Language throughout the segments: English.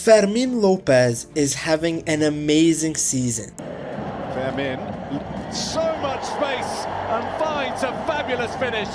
Fermin Lopez is having an amazing season. Fermin, so much space and finds a fabulous finish.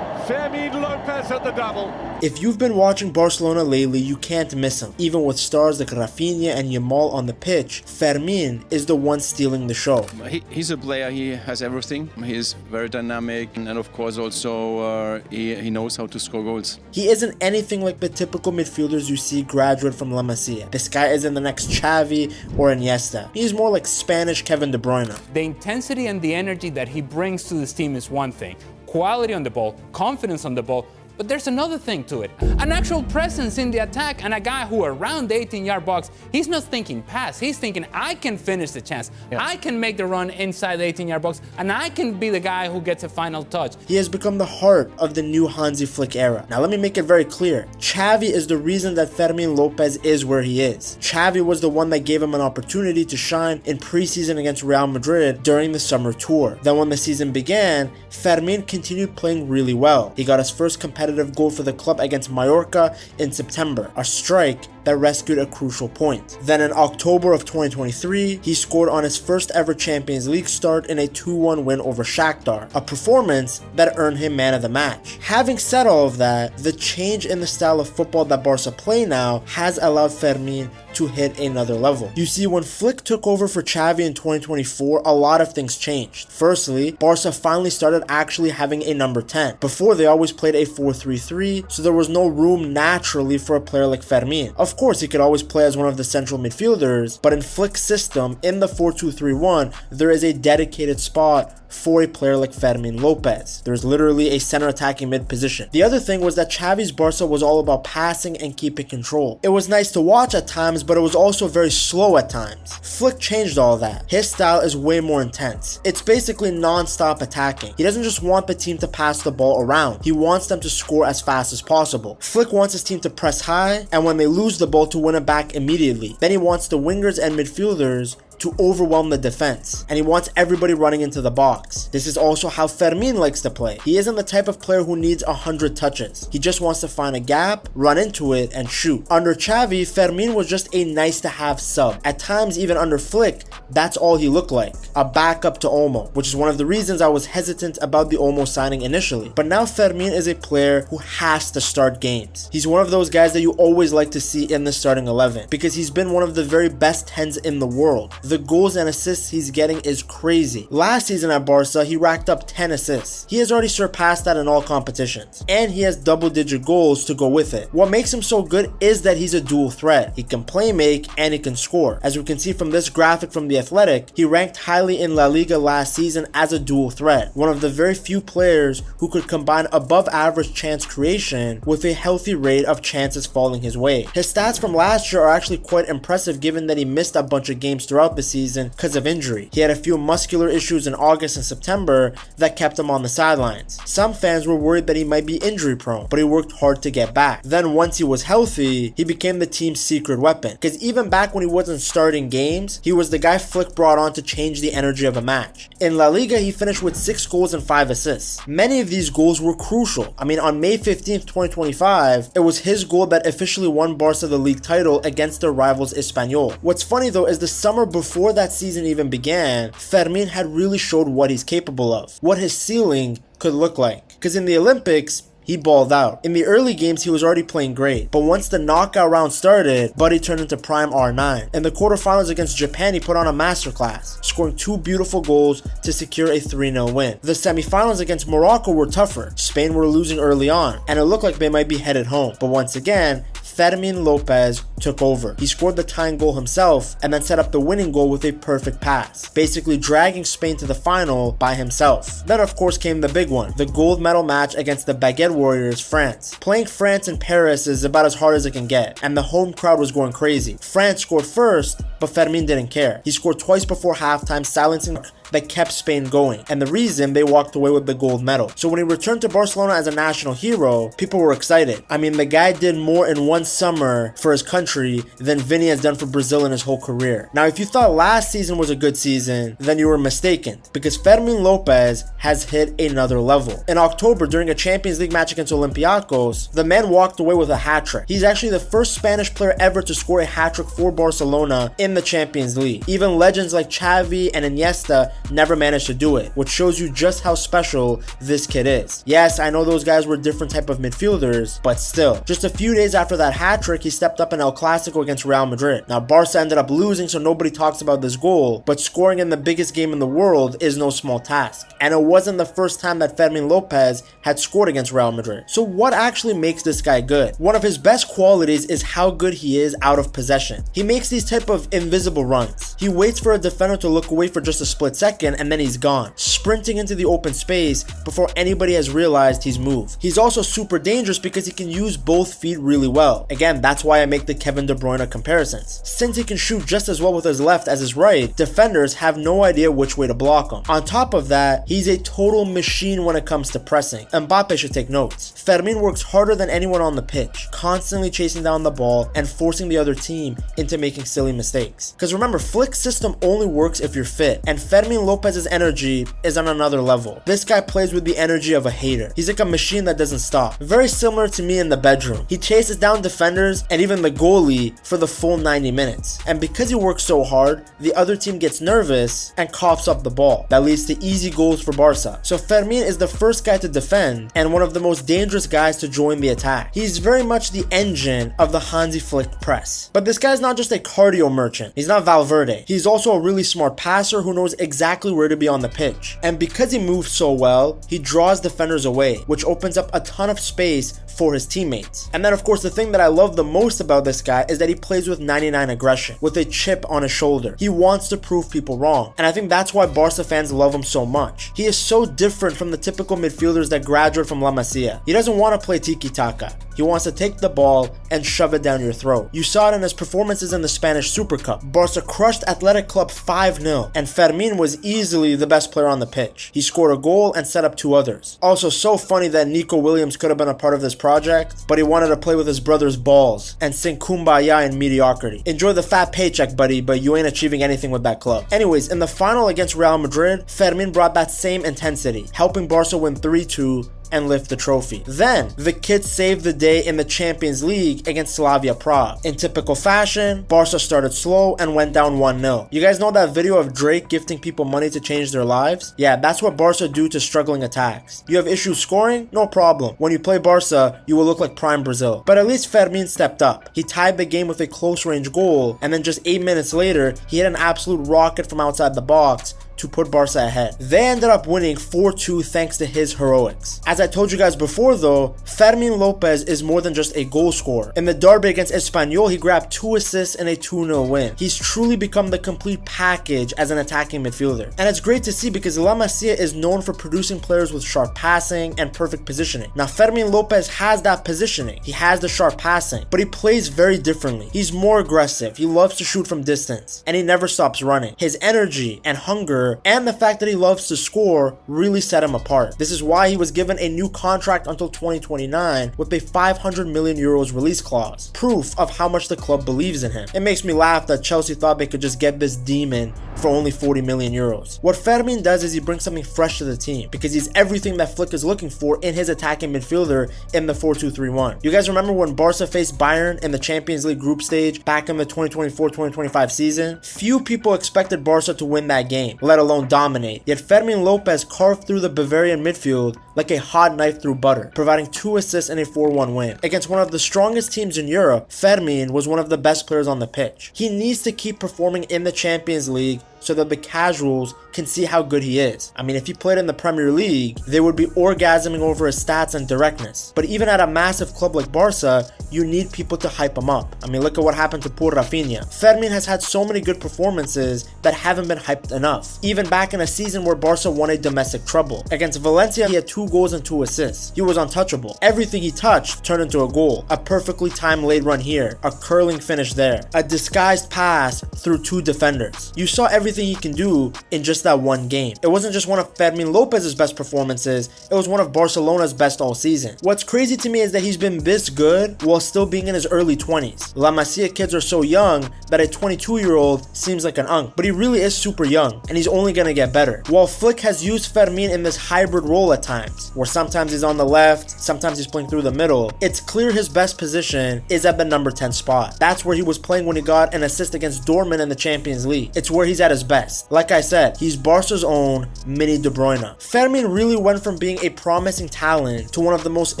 Fermin Lopez at the double. If you've been watching Barcelona lately, you can't miss him. Even with stars like Rafinha and Yamal on the pitch, Fermin is the one stealing the show. He's a player, he has everything. He is very dynamic and of course also he knows how to score goals. He isn't anything like the typical midfielders you see graduate from La Masia. This guy isn't the next Xavi or Iniesta. He's more like Spanish Kevin De Bruyne. The intensity and the energy that he brings to this team is one thing. Quality on the ball, confidence on the ball, but there's another thing to it. An actual presence in the attack and a guy who around the 18-yard box, he's not thinking pass, he's thinking I can finish the chance, I can make the run inside the 18-yard box, and I can be the guy who gets a final touch. He has become the heart of the new Hansi Flick era. Now let me make it very clear. Xavi is the reason that Fermin Lopez is where he is. Xavi was the one that gave him an opportunity to shine in preseason against Real Madrid during the summer tour. Then when the season began, Fermin continued playing really well. He got his first competitive goal for the club against Mallorca in September, a strike that rescued a crucial point. Then in October of 2023, he scored on his first ever Champions League start in a 2-1 win over Shakhtar, a performance that earned him man of the match. Having said all of that, the change in the style of football that Barca play now has allowed Fermin to hit another level. You see, when Flick took over for Xavi in 2024, a lot of things changed. Firstly, Barca finally started actually having a number 10. Before, they always played a 4-3-3, so there was no room naturally for a player like Fermin. Of course, he could always play as one of the central midfielders, but in Flick's system, in the 4-2-3-1, there is a dedicated spot for a player like Fermin Lopez. There's literally a center attacking mid position. The other thing was that Xavi's Barca was all about passing and keeping control. It was nice to watch at times, but it was also very slow at times. Flick changed all that. His style is way more intense. It's basically non-stop attacking. He doesn't just want the team to pass the ball around. He wants them to score as fast as possible. Flick wants his team to press high, and when they lose the ball, to win it back immediately. Then he wants the wingers and midfielders to overwhelm the defense, and he wants everybody running into the box. This is also how Fermin likes to play. He isn't the type of player who needs 100 touches. He just wants to find a gap, run into it, and shoot. Under Xavi, Fermin was just a nice-to-have sub. At times, even under Flick, that's all he looked like. A backup to Olmo, which is one of the reasons I was hesitant about the Olmo signing initially. But now Fermin is a player who has to start games. He's one of those guys that you always like to see in the starting 11, because he's been one of the very best 10s in the world. The goals and assists he's getting is crazy. Last season at Barca, he racked up 10 assists. He has already surpassed that in all competitions, and he has double-digit goals to go with it. What makes him so good is that he's a dual threat. He can play make and he can score. As we can see from this graphic from The Athletic, he ranked highly in La Liga last season as a dual threat, one of the very few players who could combine above average chance creation with a healthy rate of chances falling his way. His stats from last year are actually quite impressive given that he missed a bunch of games throughout the season because of injury. He had a few muscular issues in August and September that kept him on the sidelines. Some fans were worried that he might be injury prone, but he worked hard to get back. Then once he was healthy, he became the team's secret weapon, because even back when he wasn't starting games, he was the guy Flick brought on to change the energy of a match. In La Liga, he finished with 6 goals and 5 assists. Many of these goals were crucial. I mean, on May 15th, 2025, it was his goal that officially won Barca the league title against their rivals Espanyol. What's funny though is the summer before that season even began, Fermin had really showed what he's capable of, what his ceiling could look like. Because in the Olympics, he balled out. In the early games, he was already playing great, but once the knockout round started, Buddy turned into prime R9. In the quarterfinals against Japan, he put on a masterclass, scoring 2 beautiful goals to secure a 3-0 win. The semifinals against Morocco were tougher. Spain were losing early on, and it looked like they might be headed home. But once again, Fermin Lopez took over. He scored the tying goal himself and then set up the winning goal with a perfect pass, basically dragging Spain to the final by himself. Then of course came the big one, the gold medal match against the Baguette Warriors, France. Playing France in Paris is about as hard as it can get, and the home crowd was going crazy. France scored first, but Fermin didn't care. He scored twice before halftime, silencing that kept Spain going, and the reason they walked away with the gold medal. So when he returned to Barcelona as a national hero, people were excited. I mean, the guy did more in one summer for his country than Vini has done for Brazil in his whole career. Now, if you thought last season was a good season, then you were mistaken, because Fermin Lopez has hit another level. In October, during a Champions League match against Olympiacos, the man walked away with a hat-trick. He's actually the first Spanish player ever to score a hat-trick for Barcelona in the Champions League. Even legends like Xavi and Iniesta never managed to do it, which shows you just how special this kid is. Yes, I know those guys were different type of midfielders, but still. Just a few days after that hat-trick, he stepped up in El Clasico against Real Madrid. Now, Barca ended up losing, so nobody talks about this goal, but scoring in the biggest game in the world is no small task. And it wasn't the first time that Fermin Lopez had scored against Real Madrid. So what actually makes this guy good? One of his best qualities is how good he is out of possession. He makes these type of invisible runs. He waits for a defender to look away for just a split second and then he's gone, sprinting into the open space before anybody has realized he's moved. He's also super dangerous because he can use both feet really well. Again, that's why I make the Kevin De Bruyne comparisons. Since he can shoot just as well with his left as his right, defenders have no idea which way to block him. On top of that, he's a total machine when it comes to pressing. Mbappe should take notes. Fermin works harder than anyone on the pitch, constantly chasing down the ball and forcing the other team into making silly mistakes. Because remember, Flick's system only works if you're fit, and Fermin Lopez's energy is on another level. This guy plays with the energy of a hater. He's like a machine that doesn't stop. Very similar to me in the bedroom. He chases down defenders and even the goalie for the full 90 minutes. And because he works so hard, the other team gets nervous and coughs up the ball. That leads to easy goals for Barca. So Fermin is the first guy to defend and one of the most dangerous guys to join the attack. He's very much the engine of the Hansi Flick press. But this guy's not just a cardio merchant. He's not Valverde. He's also a really smart passer who knows exactly where to be on the pitch. And because he moves so well, he draws defenders away, which opens up a ton of space for his teammates. And then of course the thing that I love the most about this guy is that he plays with 99 aggression, with a chip on his shoulder. He wants to prove people wrong. And I think that's why Barca fans love him so much. He is so different from the typical midfielders that graduate from La Masia. He doesn't want to play tiki-taka. He wants to take the ball and shove it down your throat. You saw it in his performances in the Spanish Super Cup. Barca crushed Athletic Club 5-0, and Fermin was easily the best player on the pitch. He scored a goal and set up 2 others. Also, so funny that Nico Williams could have been a part of this project, but he wanted to play with his brother's balls and sing Kumbaya in mediocrity. Enjoy the fat paycheck, buddy, but you ain't achieving anything with that club. Anyways, in the final against Real Madrid, Fermin brought that same intensity, helping Barca win 3-2 and lift the trophy. Then, the kid saved the day in the Champions League against Slavia Prague. In typical fashion, Barca started slow and went down 1-0. You guys know that video of Drake gifting people money to change their lives? Yeah, that's what Barca do to struggling attacks. You have issues scoring? No problem. When you play Barca, you will look like prime Brazil. But at least Fermin stepped up. He tied the game with a close range goal, and then just 8 minutes later, he hit an absolute rocket from outside the box to put Barca ahead. They ended up winning 4-2 thanks to his heroics. As I told you guys before though, Fermin Lopez is more than just a goal scorer. In the derby against Espanyol, he grabbed 2 assists and a 2-0 win. He's truly become the complete package as an attacking midfielder. And it's great to see because La Masia is known for producing players with sharp passing and perfect positioning. Now Fermin Lopez has that positioning. He has the sharp passing, but he plays very differently. He's more aggressive. He loves to shoot from distance and he never stops running. His energy and hunger and the fact that he loves to score really set him apart. This is why he was given a new contract until 2029 with a 500 million euros release clause. Proof of how much the club believes in him. It makes me laugh that Chelsea thought they could just get this demon for only 40 million euros. What Fermin does is he brings something fresh to the team because he's everything that Flick is looking for in his attacking midfielder in the 4-2-3-1. You guys remember when Barca faced Bayern in the Champions League group stage back in the 2024-2025 season? Few people expected Barca to win that game, let alone dominate. Yet Fermin Lopez carved through the Bavarian midfield like a hot knife through butter, providing 2 assists and a 4-1 win. Against one of the strongest teams in Europe, Fermin was one of the best players on the pitch. He needs to keep performing in the Champions League so that the casuals can see how good he is. I mean, if he played in the Premier League, they would be orgasming over his stats and directness. But even at a massive club like Barca, you need people to hype him up. I mean, look at what happened to poor Rafinha. Fermin has had so many good performances that haven't been hyped enough. Even back in a season where Barca won a domestic treble. Against Valencia, he had 2 goals and 2 assists. He was untouchable. Everything he touched turned into a goal. A perfectly timed late run here, a curling finish there, a disguised pass through 2 defenders. You saw everything everything he can do in just that one game. It wasn't just one of Fermin Lopez's best performances, it was one of Barcelona's best all season. What's crazy to me is that he's been this good while still being in his early 20s. La Masia kids are so young that a 22-year-old seems like an unk, but he really is super young, and he's only gonna get better. While Flick has used Fermin in this hybrid role at times, where sometimes he's on the left, sometimes he's playing through the middle, it's clear his best position is at the number 10 spot. That's where he was playing when he got an assist against Dortmund in the Champions League. It's where he's at his best. Like I said, he's Barca's own mini De Bruyne. Fermin really went from being a promising talent to one of the most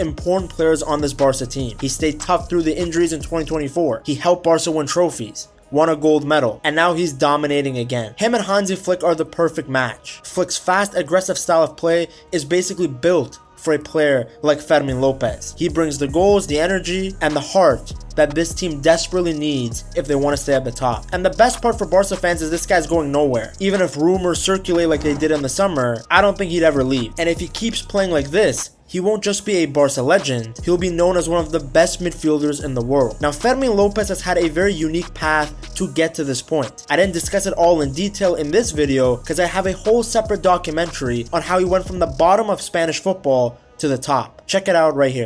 important players on this Barca team. He stayed tough through the injuries in 2024. He helped Barca win trophies, won a gold medal, and now he's dominating again. Him and Hansi Flick are the perfect match. Flick's fast, aggressive style of play is basically built for a player like Fermin Lopez. He brings the goals, the energy, and the heart that this team desperately needs if they want to stay at the top. And the best part for Barca fans is this guy's going nowhere. Even if rumors circulate like they did in the summer, I don't think he'd ever leave. And if he keeps playing like this, he won't just be a Barca legend, he'll be known as one of the best midfielders in the world. Now, Fermin Lopez has had a very unique path to get to this point. I didn't discuss it all in detail in this video because I have a whole separate documentary on how he went from the bottom of Spanish football to the top. Check it out right here.